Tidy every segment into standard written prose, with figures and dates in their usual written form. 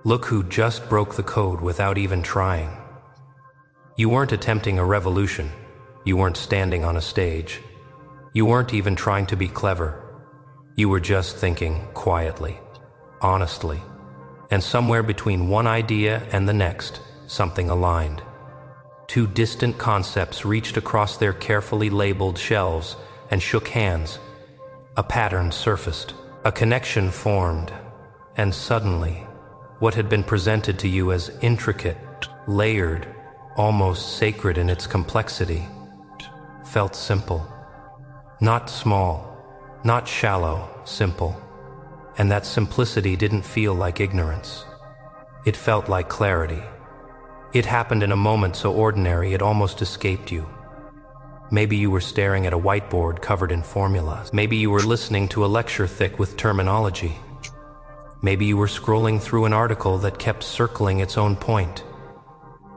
Look who just broke the code without even trying. You weren't attempting a revolution. You weren't standing on a stage. You weren't even trying to be clever. You were just thinking quietly, honestly. And somewhere between one idea and the next, something aligned. Two distant concepts reached across their carefully labeled shelves and shook hands. A pattern surfaced. A connection formed. And suddenly, what had been presented to you as intricate, layered, almost sacred in its complexity, felt simple. Not small, not shallow, simple. And that simplicity didn't feel like ignorance. It felt like clarity. It happened in a moment so ordinary it almost escaped you. Maybe you were staring at a whiteboard covered in formulas. Maybe you were listening to a lecture thick with terminology. Maybe you were scrolling through an article that kept circling its own point.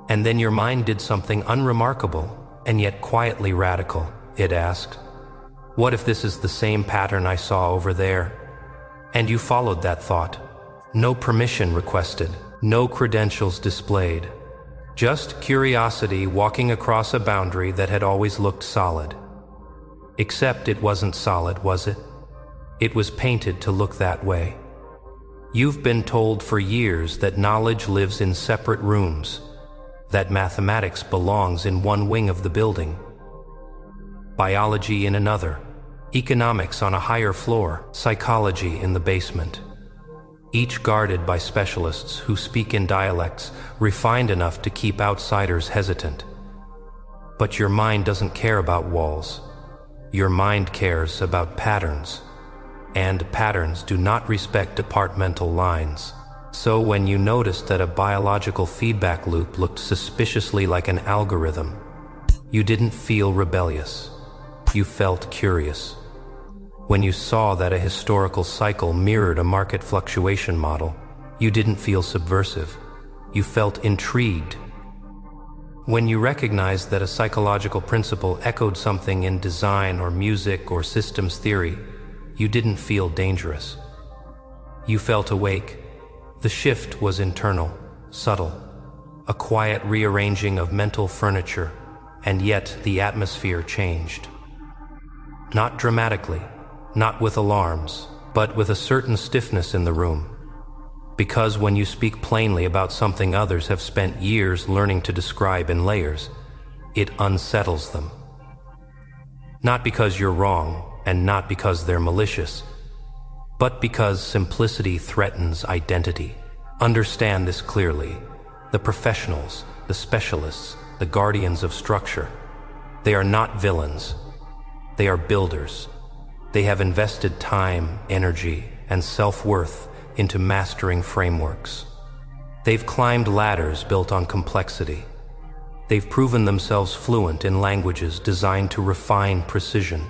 And then your mind did something unremarkable and yet quietly radical. It asked, "What if this is the same pattern I saw over there?" And you followed that thought. No permission requested, no credentials displayed. Just curiosity walking across a boundary that had always looked solid. Except it wasn't solid, was it? It was painted to look that way. You've been told for years that knowledge lives in separate rooms, that mathematics belongs in one wing of the building, biology in another, economics on a higher floor, psychology in the basement. Each guarded by specialists who speak in dialects refined enough to keep outsiders hesitant. But your mind doesn't care about walls. Your mind cares about patterns. And patterns do not respect departmental lines. So when you noticed that a biological feedback loop looked suspiciously like an algorithm, you didn't feel rebellious. You felt curious. When you saw that a historical cycle mirrored a market fluctuation model, you didn't feel subversive. You felt intrigued. When you recognized that a psychological principle echoed something in design or music or systems theory, you didn't feel dangerous. You felt awake. The shift was internal, subtle, a quiet rearranging of mental furniture, and yet the atmosphere changed. Not dramatically, not with alarms, but with a certain stiffness in the room. Because when you speak plainly about something others have spent years learning to describe in layers, it unsettles them. Not because you're wrong, and not because they're malicious, but because simplicity threatens identity. Understand this clearly. The professionals, the specialists, the guardians of structure, they are not villains. They are builders. They have invested time, energy, and self-worth into mastering frameworks. They've climbed ladders built on complexity. They've proven themselves fluent in languages designed to refine precision.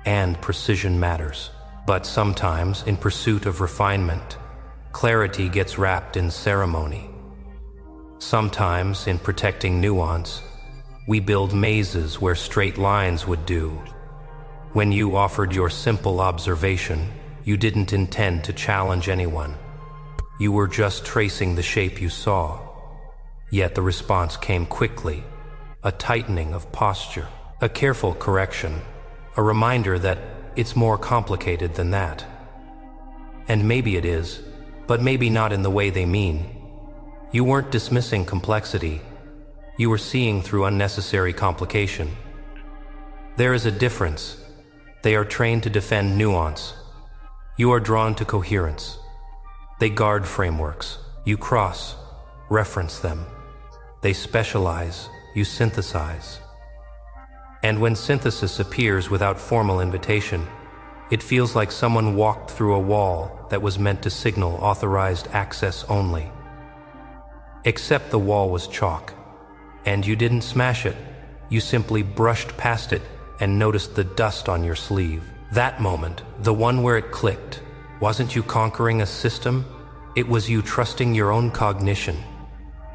And precision matters. But sometimes, in pursuit of refinement, clarity gets wrapped in ceremony. Sometimes, in protecting nuance, we build mazes where straight lines would do. When you offered your simple observation, you didn't intend to challenge anyone. You were just tracing the shape you saw. Yet the response came quickly, a tightening of posture, a careful correction, a reminder that it's more complicated than that. And maybe it is, but maybe not in the way they mean. You weren't dismissing complexity. You were seeing through unnecessary complication. There is a difference. They are trained to defend nuance. You are drawn to coherence. They guard frameworks. You cross, reference them. They specialize. You synthesize. And when synthesis appears without formal invitation, it feels like someone walked through a wall that was meant to signal authorized access only. Except the wall was chalk, and you didn't smash it. You simply brushed past it and noticed the dust on your sleeve. That moment, the one where it clicked, wasn't you conquering a system? It was you trusting your own cognition.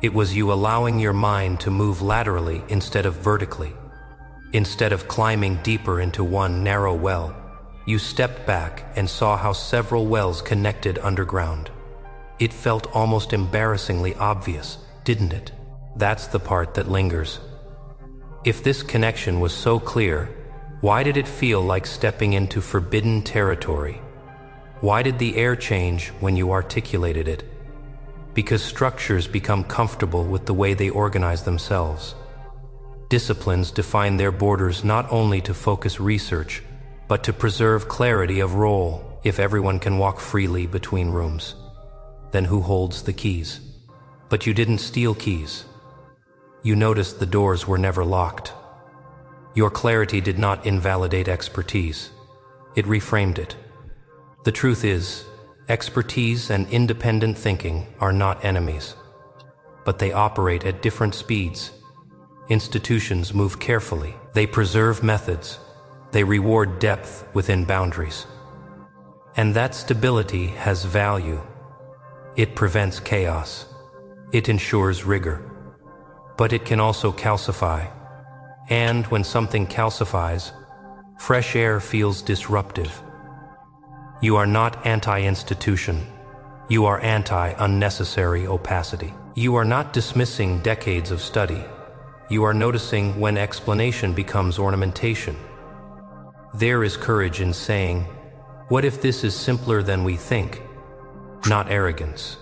It was you allowing your mind to move laterally instead of vertically. Instead of climbing deeper into one narrow well, you stepped back and saw how several wells connected underground. It felt almost embarrassingly obvious, didn't it? That's the part that lingers. If this connection was so clear, why did it feel like stepping into forbidden territory? Why did the air change when you articulated it? Because structures become comfortable with the way they organize themselves. Disciplines define their borders not only to focus research, but to preserve clarity of role. If everyone can walk freely between rooms, then who holds the keys? But you didn't steal keys. You noticed the doors were never locked. Your clarity did not invalidate expertise. It reframed it. The truth is, expertise and independent thinking are not enemies, but they operate at different speeds. Institutions move carefully. They preserve methods. They reward depth within boundaries. And that stability has value. It prevents chaos. It ensures rigor. But it can also calcify. And when something calcifies, fresh air feels disruptive. You are not anti-institution. You are anti-unnecessary opacity. You are not dismissing decades of study. You are noticing when explanation becomes ornamentation. There is courage in saying, "What if this is simpler than we think?" Not arrogance.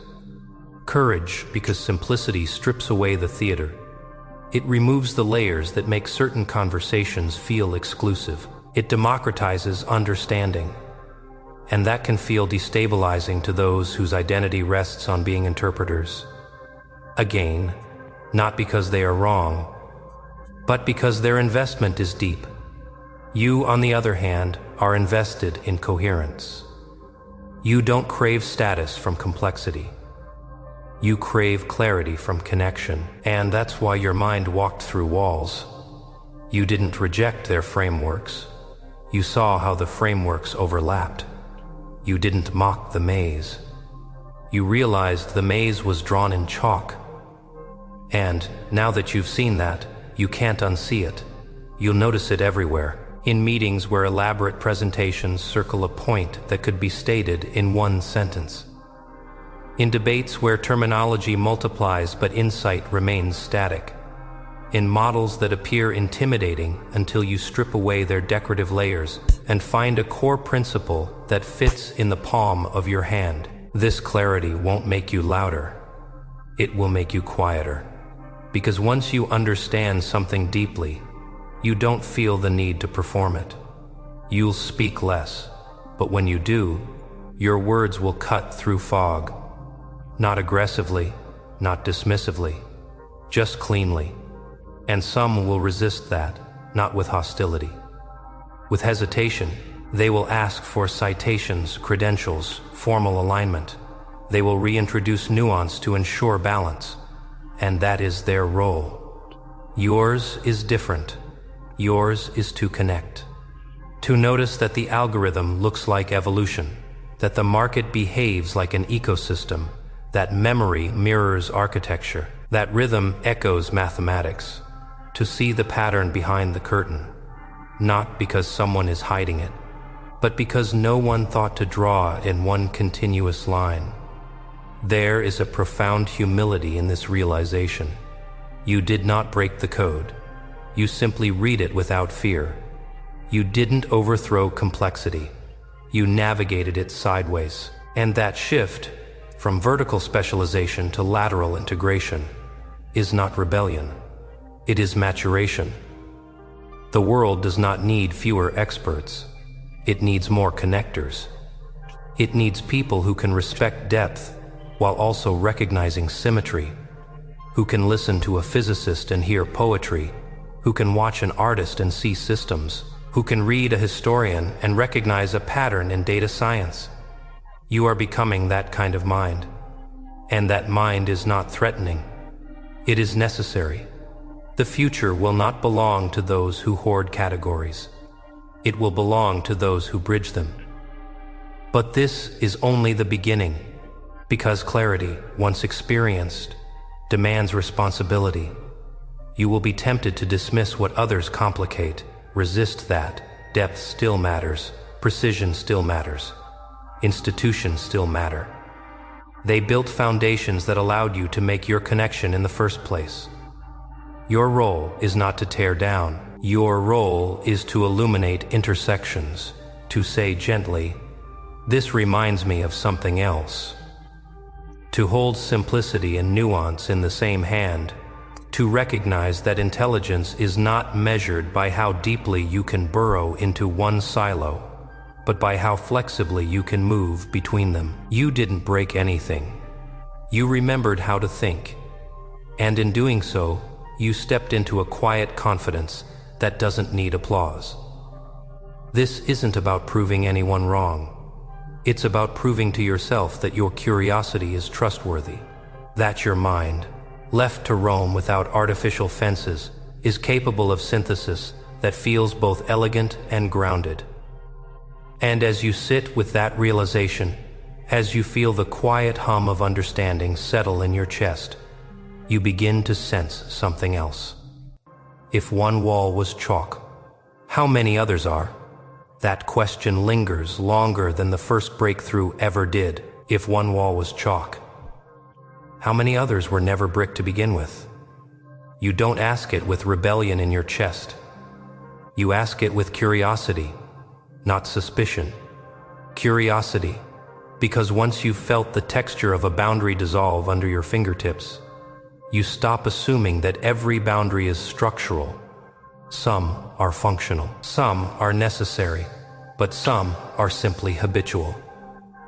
Courage because simplicity strips away the theater. It removes the layers that make certain conversations feel exclusive. It democratizes understanding. And that can feel destabilizing to those whose identity rests on being interpreters. Again, not because they are wrong, but because their investment is deep. You, on the other hand, are invested in coherence. You don't crave status from complexity. You crave clarity from connection, and that's why your mind walked through walls. You didn't reject their frameworks. You saw how the frameworks overlapped. You didn't mock the maze. You realized the maze was drawn in chalk. And now that you've seen that, you can't unsee it. You'll notice it everywhere. In meetings where elaborate presentations circle a point that could be stated in one sentence. In debates where terminology multiplies but insight remains static. In models that appear intimidating until you strip away their decorative layers and find a core principle that fits in the palm of your hand. This clarity won't make you louder. It will make you quieter. Because once you understand something deeply, you don't feel the need to perform it. You'll speak less, but when you do, your words will cut through fog. Not aggressively, not dismissively, just cleanly. And some will resist that, not with hostility. With hesitation, they will ask for citations, credentials, formal alignment. They will reintroduce nuance to ensure balance. And that is their role. Yours is different. Yours is to connect. To notice that the algorithm looks like evolution, that the market behaves like an ecosystem, that memory mirrors architecture, that rhythm echoes mathematics. To see the pattern behind the curtain, not because someone is hiding it, but because no one thought to draw in one continuous line. There is a profound humility in this realization. You did not break the code. You simply read it without fear. You didn't overthrow complexity. You navigated it sideways. And that shift, from vertical specialization to lateral integration, is not rebellion. It is maturation. The world does not need fewer experts. It needs more connectors. It needs people who can respect depth while also recognizing symmetry, who can listen to a physicist and hear poetry, who can watch an artist and see systems, who can read a historian and recognize a pattern in data science. You are becoming that kind of mind. And that mind is not threatening. It is necessary. The future will not belong to those who hoard categories. It will belong to those who bridge them. But this is only the beginning, because clarity, once experienced, demands responsibility. You will be tempted to dismiss what others complicate. Resist that. Depth still matters. Precision still matters. Institutions still matter. They built foundations that allowed you to make your connection in the first place. Your role is not to tear down. Your role is to illuminate intersections, to say gently, "This reminds me of something else." To hold simplicity and nuance in the same hand, to recognize that intelligence is not measured by how deeply you can burrow into one silo, but by how flexibly you can move between them. You didn't break anything. You remembered how to think. And in doing so, you stepped into a quiet confidence that doesn't need applause. This isn't about proving anyone wrong. It's about proving to yourself that your curiosity is trustworthy, that your mind, left to roam without artificial fences, is capable of synthesis that feels both elegant and grounded. And as you sit with that realization, as you feel the quiet hum of understanding settle in your chest, you begin to sense something else. If one wall was chalk, how many others are? That question lingers longer than the first breakthrough ever did. If one wall was chalk, how many others were never brick to begin with? You don't ask it with rebellion in your chest. You ask it with curiosity, not suspicion. Curiosity, because once you've felt the texture of a boundary dissolve under your fingertips, you stop assuming that every boundary is structural. Some are functional, some are necessary, but some are simply habitual.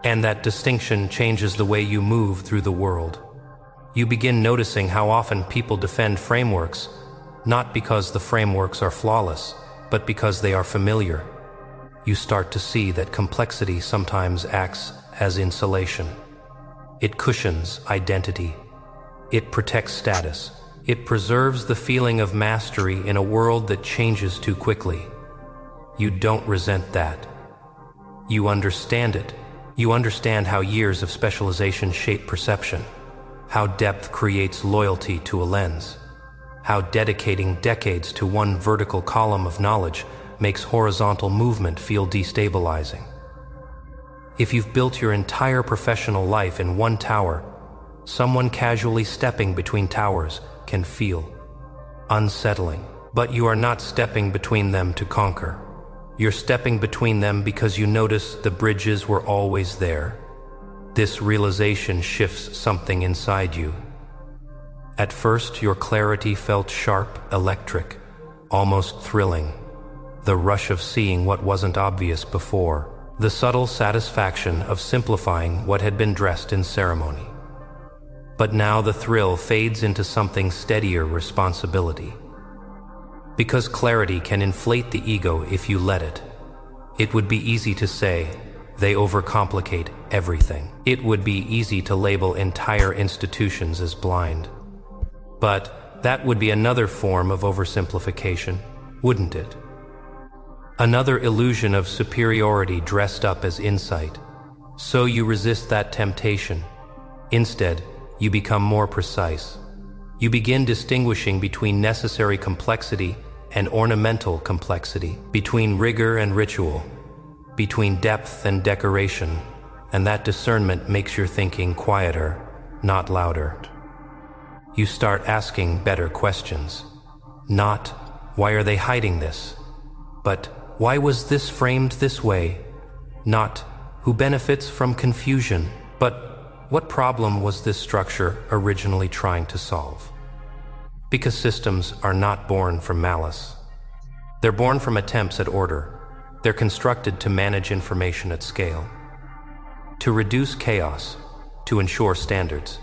And that distinction changes the way you move through the world. You begin noticing how often people defend frameworks, not because the frameworks are flawless, but because they are familiar. You start to see that complexity sometimes acts as insulation. It cushions identity. It protects status. It preserves the feeling of mastery in a world that changes too quickly. You don't resent that. You understand it. You understand how years of specialization shape perception, how depth creates loyalty to a lens, how dedicating decades to one vertical column of knowledge makes horizontal movement feel destabilizing. If you've built your entire professional life in one tower, someone casually stepping between towers can feel unsettling. But you are not stepping between them to conquer. You're stepping between them because you notice the bridges were always there. This realization shifts something inside you. At first, your clarity felt sharp, electric, almost thrilling. The rush of seeing what wasn't obvious before. The subtle satisfaction of simplifying what had been dressed in ceremony. But now the thrill fades into something steadier: responsibility. Because clarity can inflate the ego if you let it. It would be easy to say, they overcomplicate everything. It would be easy to label entire institutions as blind. But that would be another form of oversimplification, wouldn't it? Another illusion of superiority dressed up as insight. So you resist that temptation. Instead, you become more precise. You begin distinguishing between necessary complexity and ornamental complexity, between rigor and ritual, between depth and decoration, and that discernment makes your thinking quieter, not louder. You start asking better questions. Not, why are they hiding this? But, why was this framed this way? Not, who benefits from confusion? But, what problem was this structure originally trying to solve? Because systems are not born from malice. They're born from attempts at order. They're constructed to manage information at scale, to reduce chaos, to ensure standards.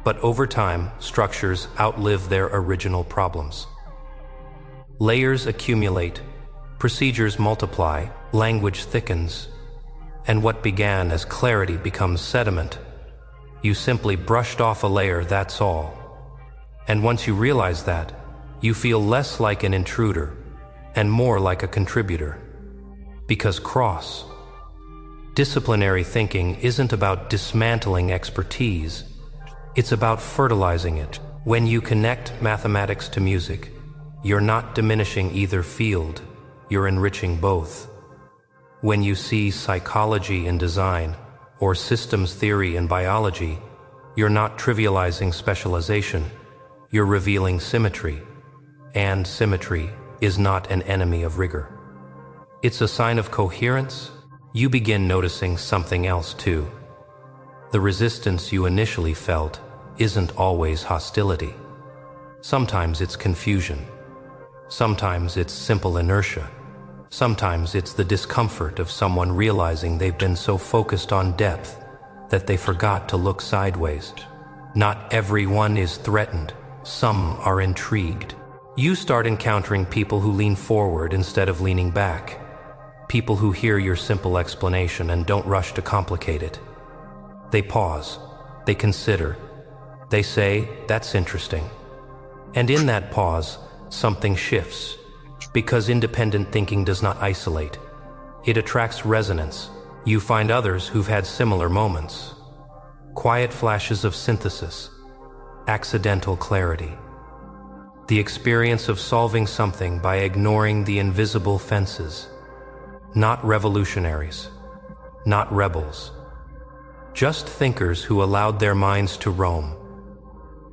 But over time, structures outlive their original problems. Layers accumulate, procedures multiply, language thickens, and what began as clarity becomes sediment. You simply brushed off a layer, that's all. And once you realize that, you feel less like an intruder and more like a contributor. Because disciplinary thinking isn't about dismantling expertise, it's about fertilizing it. When you connect mathematics to music, you're not diminishing either field, you're enriching both. When you see psychology in design, or systems theory in biology, you're not trivializing specialization, you're revealing symmetry, and symmetry is not an enemy of rigor. It's a sign of coherence. You begin noticing something else too. The resistance you initially felt isn't always hostility. Sometimes it's confusion. Sometimes it's simple inertia. Sometimes it's the discomfort of someone realizing they've been so focused on depth that they forgot to look sideways. Not everyone is threatened. Some are intrigued. You start encountering people who lean forward instead of leaning back. People who hear your simple explanation and don't rush to complicate it. They pause. They consider. They say, "That's interesting." And in that pause, something shifts. Because independent thinking does not isolate. It attracts resonance. You find others who've had similar moments. Quiet flashes of synthesis. Accidental clarity. The experience of solving something by ignoring the invisible fences. Not revolutionaries. Not rebels. Just thinkers who allowed their minds to roam.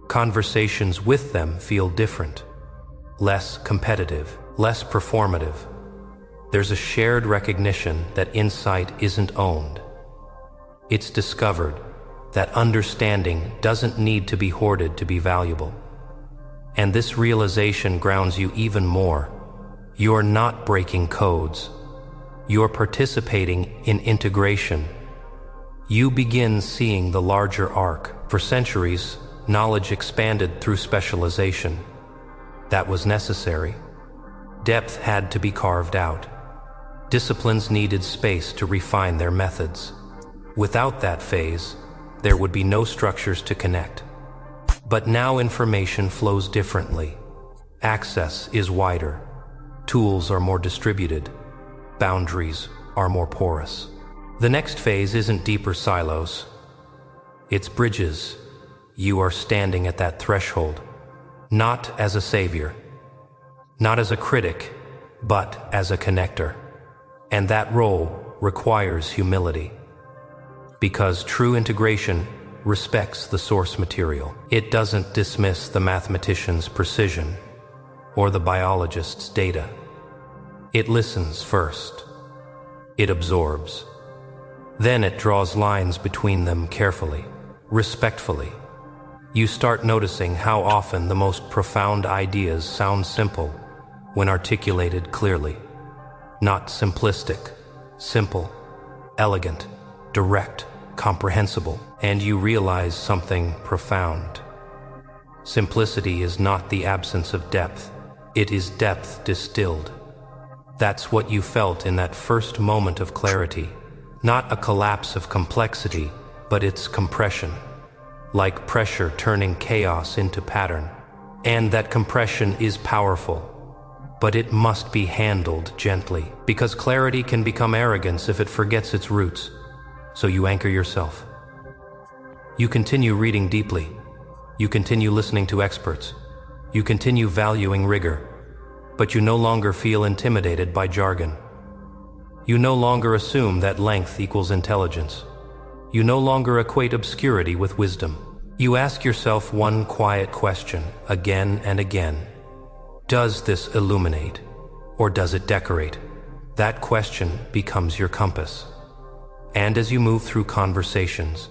Conversations with them feel different. Less competitive. Less performative. There's a shared recognition that insight isn't owned. It's discovered that understanding doesn't need to be hoarded to be valuable. And this realization grounds you even more. You're not breaking codes. You're participating in integration. You begin seeing the larger arc. For centuries, knowledge expanded through specialization. That was necessary. Depth had to be carved out. Disciplines needed space to refine their methods. Without that phase, there would be no structures to connect. But now information flows differently. Access is wider. Tools are more distributed. Boundaries are more porous. The next phase isn't deeper silos. It's bridges. You are standing at that threshold, not as a savior, not as a critic, but as a connector. And that role requires humility. Because true integration respects the source material. It doesn't dismiss the mathematician's precision or the biologist's data. It listens first. It absorbs. Then it draws lines between them carefully, respectfully. You start noticing how often the most profound ideas sound simple when articulated clearly. Not simplistic, simple, elegant, direct, comprehensible. And you realize something profound. Simplicity is not the absence of depth. It is depth distilled. That's what you felt in that first moment of clarity. Not a collapse of complexity, but its compression. Like pressure turning chaos into pattern. And that compression is powerful, but it must be handled gently, because clarity can become arrogance if it forgets its roots. So you anchor yourself. You continue reading deeply. You continue listening to experts. You continue valuing rigor, but you no longer feel intimidated by jargon. You no longer assume that length equals intelligence. You no longer equate obscurity with wisdom. You ask yourself one quiet question again and again. Does this illuminate, or does it decorate? That question becomes your compass. And as you move through conversations,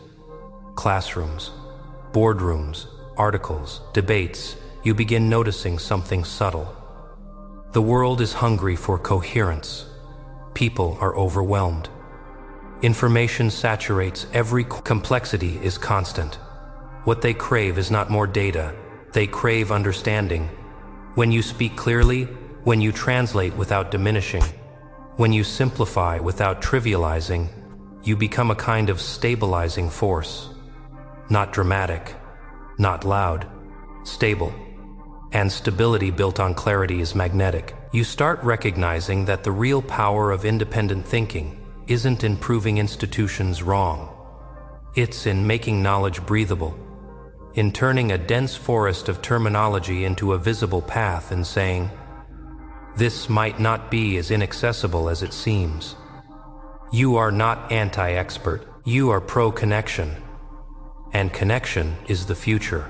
classrooms, boardrooms, articles, debates, you begin noticing something subtle. The world is hungry for coherence. People are overwhelmed. Information saturates every complexity is constant. What they crave is not more data. They crave understanding. When you speak clearly, when you translate without diminishing, when you simplify without trivializing, you become a kind of stabilizing force. Not dramatic, not loud, stable. And stability built on clarity is magnetic. You start recognizing that the real power of independent thinking isn't in proving institutions wrong. It's in making knowledge breathable, in turning a dense forest of terminology into a visible path and saying, this might not be as inaccessible as it seems. You are not anti-expert. You are pro-connection, and connection is the future,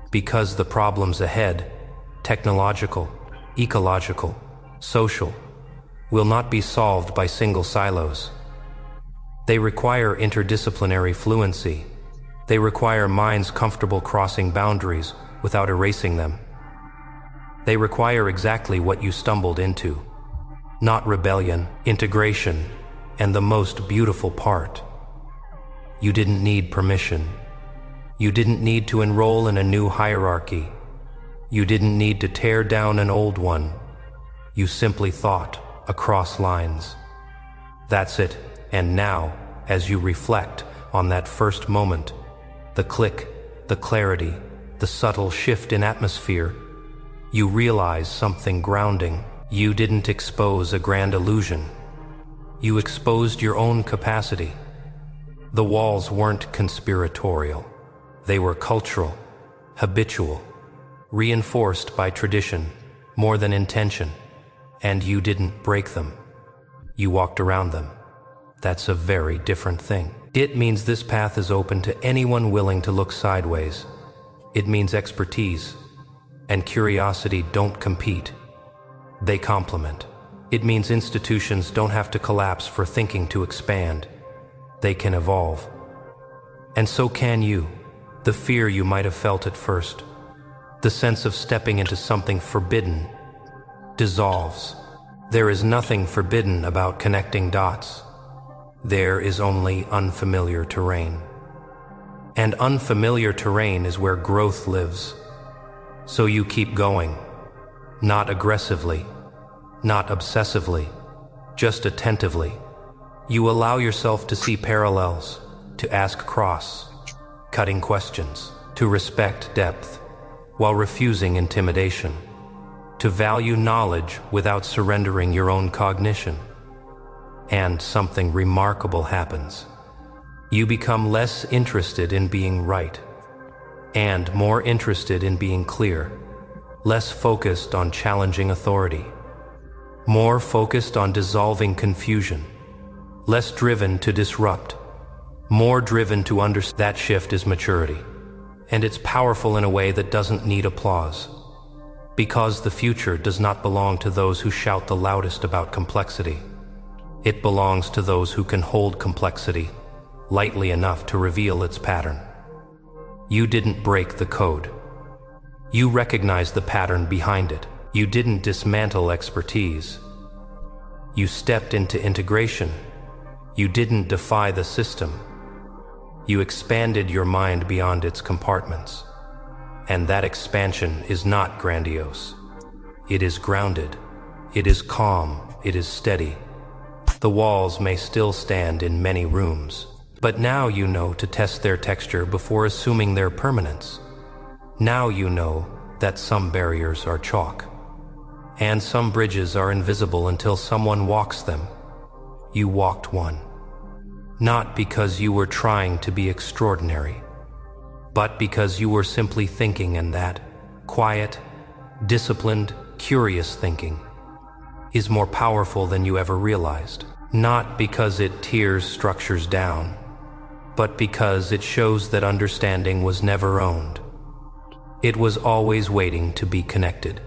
because the problems ahead, technological, ecological, social, will not be solved by single silos. They require interdisciplinary fluency. They require minds comfortable crossing boundaries without erasing them. They require exactly what you stumbled into, not rebellion, integration, and the most beautiful part. You didn't need permission. You didn't need to enroll in a new hierarchy. You didn't need to tear down an old one. You simply thought across lines. That's it. And now, as you reflect on that first moment, the click, the clarity, the subtle shift in atmosphere, you realize something grounding. You didn't expose a grand illusion. You exposed your own capacity. The walls weren't conspiratorial. They were cultural, habitual, reinforced by tradition, more than intention. And you didn't break them. You walked around them. That's a very different thing. It means this path is open to anyone willing to look sideways. It means expertise and curiosity don't compete. They complement. It means institutions don't have to collapse for thinking to expand. They can evolve. And so can you. The fear you might have felt at first, the sense of stepping into something forbidden, dissolves. There is nothing forbidden about connecting dots. There is only unfamiliar terrain. And unfamiliar terrain is where growth lives. So you keep going, not aggressively, not obsessively, just attentively. You allow yourself to see parallels, to ask cross-cutting questions, to respect depth, while refusing intimidation, to value knowledge without surrendering your own cognition. And something remarkable happens. You become less interested in being right, and more interested in being clear, less focused on challenging authority, more focused on dissolving confusion, less driven to disrupt, more driven to understand. That shift is maturity, and it's powerful in a way that doesn't need applause, because the future does not belong to those who shout the loudest about complexity. It belongs to those who can hold complexity lightly enough to reveal its pattern. You didn't break the code. You recognized the pattern behind it. You didn't dismantle expertise. You stepped into integration. You didn't defy the system. You expanded your mind beyond its compartments. And that expansion is not grandiose. It is grounded. It is calm. It is steady. The walls may still stand in many rooms, but now you know to test their texture before assuming their permanence. Now you know that some barriers are chalk, and some bridges are invisible until someone walks them. You walked one, not because you were trying to be extraordinary, but because you were simply thinking, and that quiet, disciplined, curious thinking is more powerful than you ever realized. Not because it tears structures down, but because it shows that understanding was never owned. It was always waiting to be connected.